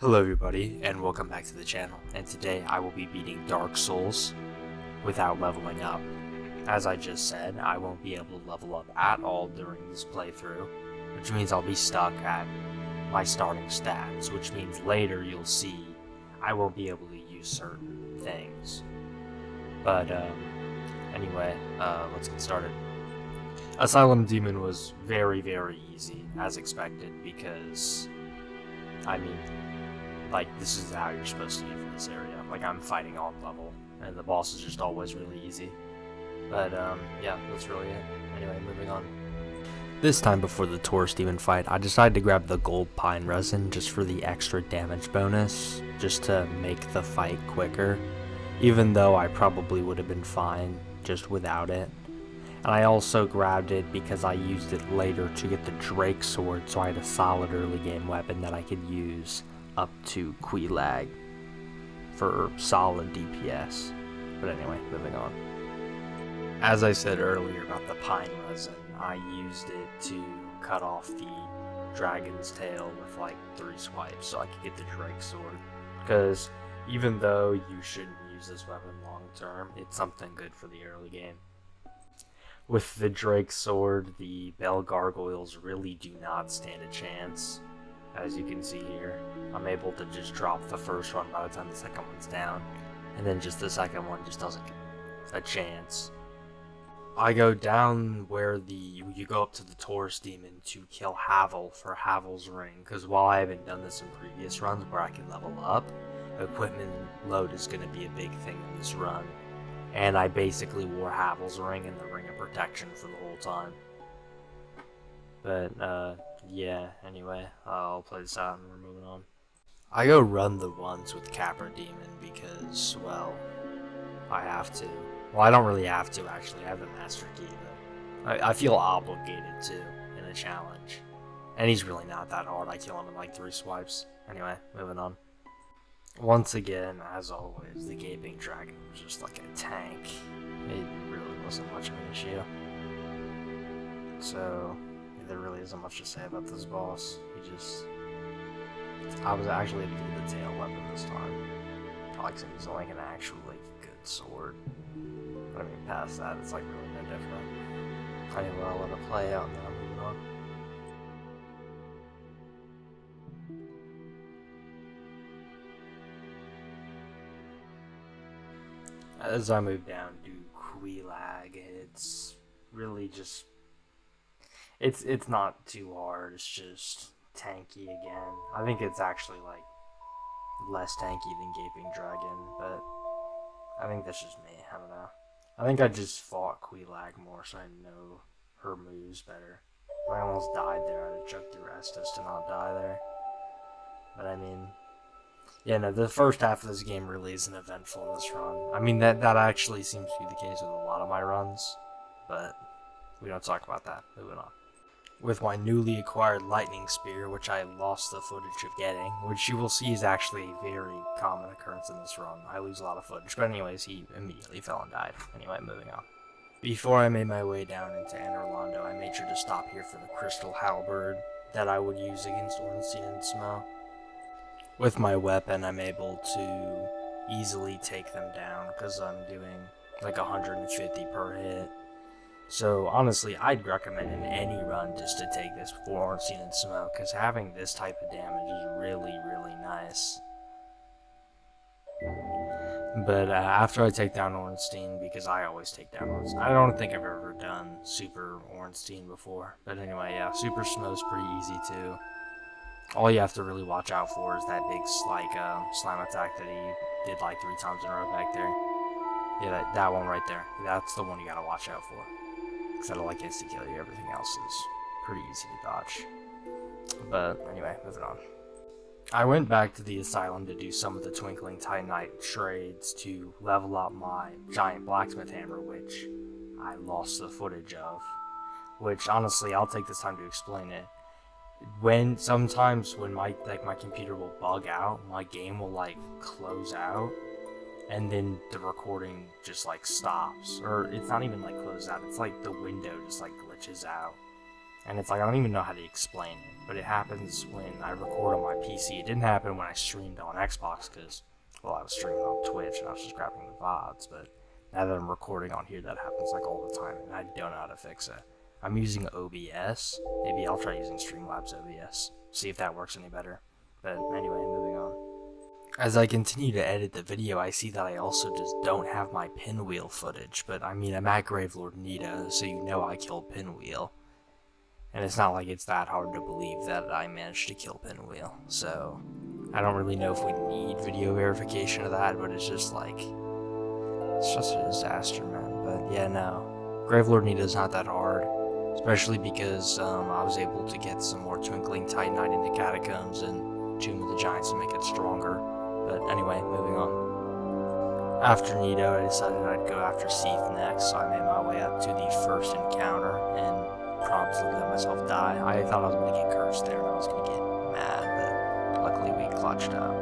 Hello everybody, and welcome back to the channel, and today I will be beating Dark Souls without leveling up. As I just said, I won't be able to level up at all during this playthrough, which means I'll be stuck at my starting stats, which means later you'll see I won't be able to use certain things. But anyway, let's get started. Asylum Demon was very easy, as expected, because, this is how you're supposed to be for this area. Like, I'm fighting on level, and the boss is just always really easy. But, yeah, that's really it. Anyway, moving on. This time before the Taurus Demon fight, I decided to grab the gold pine resin just for the extra damage bonus, just to make the fight quicker, even though I probably would have been fine just without it. And I also grabbed it because I used it later to get the Drake sword, so I had a solid early game weapon that I could use up to Quilag for solid DPS. But anyway, moving on. As I said earlier about the pine resin, I used it to cut off the dragon's tail with like 3 swipes so I could get the Drake sword. Because even though you shouldn't use this weapon long term, it's something good for the early game. With the Drake sword, the bell gargoyles really do not stand a chance. As you can see here, I'm able to just drop the first one by the time the second one's down, and then just the second one just doesn't get a chance. I go down where you go up to the Taurus Demon to kill Havel for Havel's ring, because while I haven't done this in previous runs where I can level up, equipment load is going to be a big thing in this run. And I basically wore Havel's ring and the ring of protection for the whole time. But, yeah, anyway, I'll play this out and we're moving on. I go run the ones with Capra Demon because, well, I have to. Well, I don't really have to, actually. I have the Master Key, but I feel obligated to in a challenge. And he's really not that hard. I kill him in like 3 swipes. Anyway, moving on. Once again, as always, the Gaping Dragon was just like a tank. It really wasn't much of an issue. So, there really isn't much to say about this boss. I was actually able to get the tail weapon this time. Probably because he's like an actual, good sword. But I mean, past that, it's like really no different. Anyway, I'll let it play out and then I'm moving on. As I move down to Quilag, it's really just... It's not too hard, it's just tanky again. I think it's actually, less tanky than Gaping Dragon, but I think that's just me, I don't know. I think I just fought Quilag more so I know her moves better. If I almost died there, I'd have chucked the rest as to not die there. But I mean... yeah, no, the first half of this game really isn't eventful in this run. I mean, that actually seems to be the case with a lot of my runs, but we don't talk about that. Moving on. With my newly acquired lightning spear, which I lost the footage of getting, which you will see is actually a very common occurrence in this run. I lose a lot of footage, but anyways, he immediately fell and died. Anyway, moving on. Before I made my way down into Anor Londo, I made sure to stop here for the crystal halberd that I would use against Ornstein and Smough. With my weapon, I'm able to easily take them down because I'm doing like 150 per hit. So honestly, I'd recommend in any run just to take this before Ornstein and Smough, because having this type of damage is really nice. But after I take down Ornstein, because I always take down Ornstein, I don't think I've ever done Super Ornstein before. But anyway, yeah, Super Smough's pretty easy too. All you have to really watch out for is that big slime attack that he did like 3 times in a row back there. Yeah, that one right there. That's the one you gotta watch out for. Because that'll insta-kill you. Everything else is pretty easy to dodge. But anyway, moving on. I went back to the asylum to do some of the Twinkling Titanite trades to level up my giant blacksmith hammer, which I lost the footage of. Which honestly, I'll take this time to explain it. Sometimes when my computer will bug out, my game will close out, and then the recording just stops, or it's not even closed out, it's the window just glitches out, And it's like, I don't even know how to explain it, but it happens when I record on my PC. It didn't happen when I streamed on Xbox, because, well, I was streaming on Twitch, and I was just grabbing the VODs, but now that I'm recording on here, that happens, like, all the time, and I don't know how to fix it. I'm using OBS. Maybe I'll try using Streamlabs OBS, see if that works any better. But anyway, moving on. As I continue to edit the video, I see that I also just don't have my pinwheel footage, but I mean, I'm at Gravelord Nita, so you know I killed Pinwheel. And it's not like it's that hard to believe that I managed to kill Pinwheel, so I don't really know if we need video verification of that, but it's just like, it's just a disaster, man. But yeah, no, Gravelord Nita is not that hard, especially because I was able to get some more Twinkling Titanite in the Catacombs and Tomb of the Giants to make it stronger. But anyway, moving on. After Nito, I decided I'd go after Seath next, so I made my way up to the first encounter, and promptly let myself die. I thought I was going to get cursed there, and I was going to get mad, but luckily we clutched up.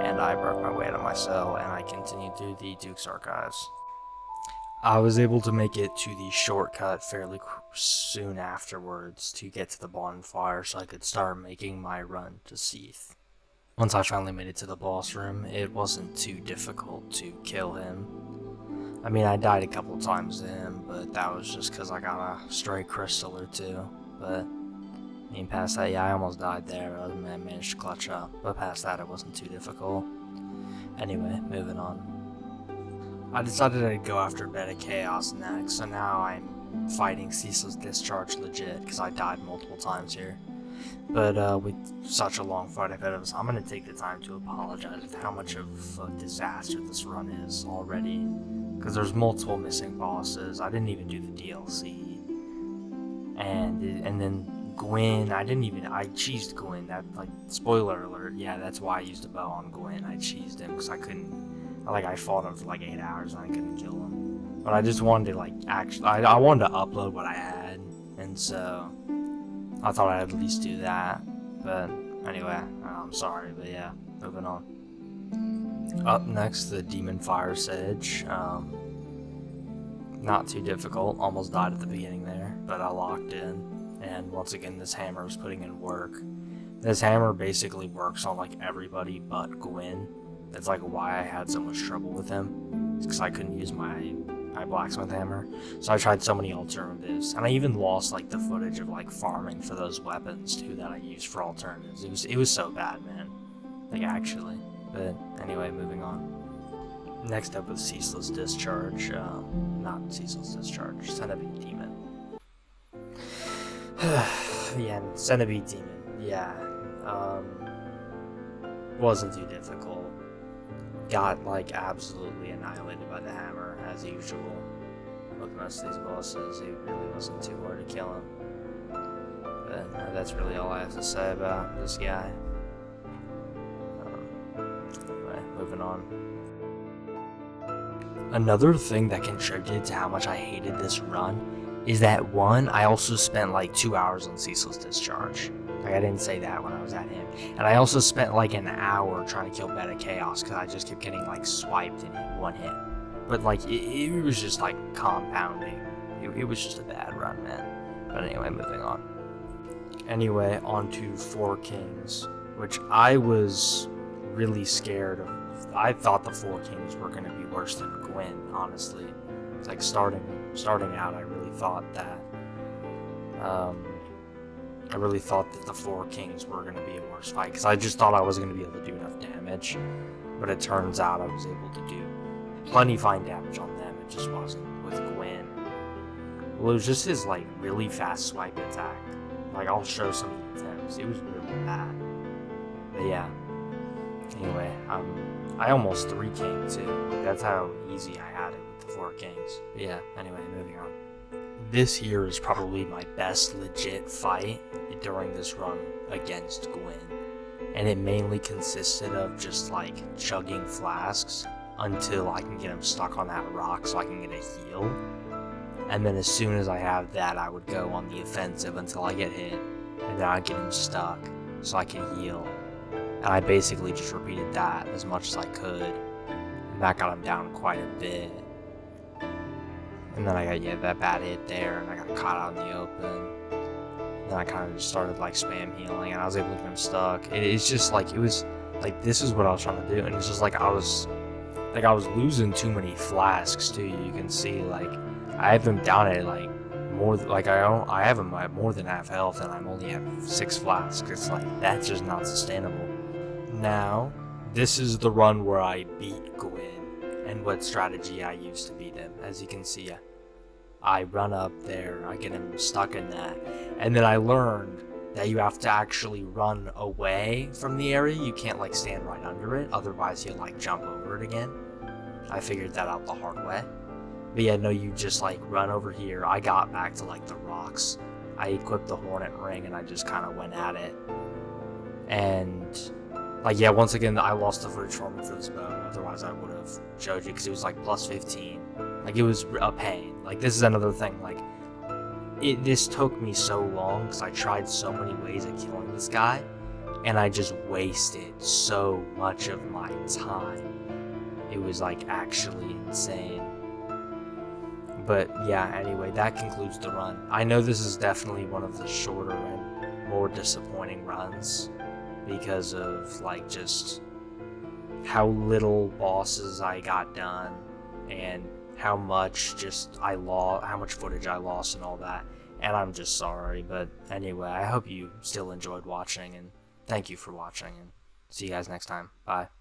And I broke my way out of my cell, and I continued through the Duke's Archives. I was able to make it to the shortcut fairly soon afterwards to get to the bonfire, so I could start making my run to Seath. Once I finally made it to the boss room, it wasn't too difficult to kill him. I mean, I died a couple times to him, but that was just because I got a stray crystal or two. But, I mean, past that, yeah, I almost died there, but I managed to clutch up. But past that, it wasn't too difficult. Anyway, moving on. I decided I'd go after Beta Chaos next, so now I'm fighting Ceaseless Discharge legit, because I died multiple times here. But with such a long fight ahead of us, I'm going to take the time to apologize with how much of a disaster this run is already. Because there's multiple missing bosses. I didn't even do the DLC. And then Gwyn, I cheesed Gwyn. That, like, spoiler alert, yeah, that's why I used a bow on Gwyn. I cheesed him because I couldn't, I fought him for like 8 hours and I couldn't kill him. But I just wanted to, like, actually, I wanted to upload what I had. And so I thought I'd at least do that, but anyway, I'm sorry, but yeah, moving on. Up next, the Demon Fire Sage. Not too difficult, almost died at the beginning there, but I locked in, and once again, this hammer is putting in work. This hammer basically works on, like, everybody but Gwyn. That's, like, why I had so much trouble with him, because I couldn't use my blacksmith hammer, so I tried so many alternatives, and I even lost, like, the footage of, like, farming for those weapons too that I used for alternatives. It was so bad, man, like, actually. But anyway, moving on. Next up was Ceaseless Discharge. Not Ceaseless Discharge, Centipede Demon. Yeah, Centipede Demon, yeah. Wasn't too difficult. Got, like, absolutely annihilated by the hammer, as usual. With most of these bosses, it really wasn't too hard to kill him. But that's really all I have to say about this guy. Anyway, moving on. Another thing that contributed to how much I hated this run is that, one, I also spent like 2 hours on Ceaseless Discharge. Like, I didn't say that when I was at him. And I also spent like an hour trying to kill Beta Chaos because I just kept getting like swiped in one hit. But like, it was just like compounding. It was just a bad run, man. But anyway, moving on. Anyway, on to Four Kings, which I was really scared of. I thought the Four Kings were going to be worse than Gwyn, honestly. It's like starting out, I really thought that the Four Kings were going to be a worse fight, because I just thought I wasn't going to be able to do enough damage, but it turns out I was able to do plenty fine damage on them. It just wasn't with Gwyn. Well, it was just his, like, really fast swipe attack. Like, I'll show some of the attempts. It was really bad. But yeah. Anyway, I almost 3-kinged too. That's how easy I had it with the Four Kings. But yeah, anyway, moving on. This here is probably my best legit fight during this run against Gwyn. And it mainly consisted of just, like, chugging flasks until I can get him stuck on that rock so I can get a heal. And then as soon as I have that, I would go on the offensive until I get hit. And then I'd get him stuck so I can heal. And I basically just repeated that as much as I could. And that got him down quite a bit. And then I got, that bad hit there, and I got caught out in the open. then I kind of just started like spam healing, and I was able to get him stuck. It's just like, it was like, this is what I was trying to do, and it's just like I was losing too many flasks too. You can see like I have him down at like more, like I have him at more than half health, and I'm only at 6 flasks. It's like, that's just not sustainable. Now, this is the run where I beat Gwyn, and what strategy I used to beat him. As you can see, I run up there, I get him stuck in that, and then I learned that you have to actually run away from the area. You can't like stand right under it, otherwise you'll like jump over it again. I figured that out the hard way. But yeah, no, you just like run over here. I got back to like the rocks. I equipped the Hornet Ring and I just kind of went at it. And like, yeah, once again, I lost the footage for me for this bow. Otherwise I would have showed you, because it was like plus 15. Like, it was a pain. Like, this is another thing. Like, this took me so long because I tried so many ways of killing this guy, and I just wasted so much of my time. It was like actually insane. But yeah, anyway, that concludes the run. I know this is definitely one of the shorter and more disappointing runs because of like just how little bosses I got done and how much how much footage I lost and all that. And I'm just sorry, but anyway, I hope you still enjoyed watching, and thank you for watching, and see you guys next time. Bye.